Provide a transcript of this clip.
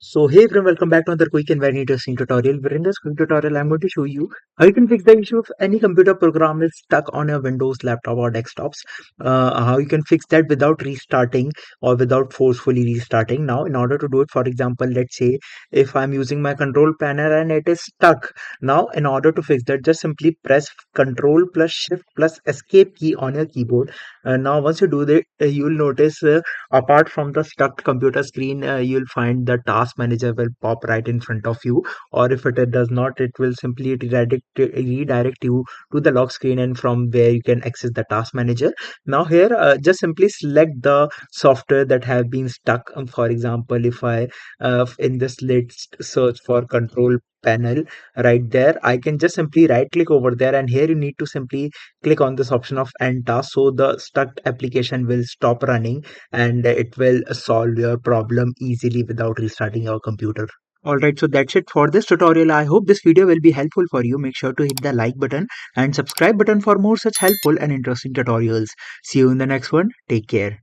So hey everyone, welcome back to another quick and very interesting tutorial. Where in this quick tutorial, I'm going to show you how you can fix the issue if any computer program is stuck on your Windows laptop or desktops. How you can fix that without restarting or without forcefully restarting. Now, in order to do it, for example, let's say if I'm using my control panel and it is stuck. Now, in order to fix that, just simply press Control plus Shift plus Escape key on your keyboard. Now, once you do that, you'll notice apart from the stuck computer screen, you'll find the task manager will pop right in front of you, or if it does not, it will simply redirect you to the lock screen, and from where you can access the task manager. Now here, just simply select the software that have been stuck. For example, if I in this list search for control panel, right there I can just simply right click over there, and here you need to simply click on this option of end task, so the stuck application will stop running and it will solve your problem easily without restarting your computer. Alright, so that's it for this tutorial. I hope this video will be helpful for you. Make sure to hit the like button and subscribe button for more such helpful and interesting tutorials. See you in the next one. Take care.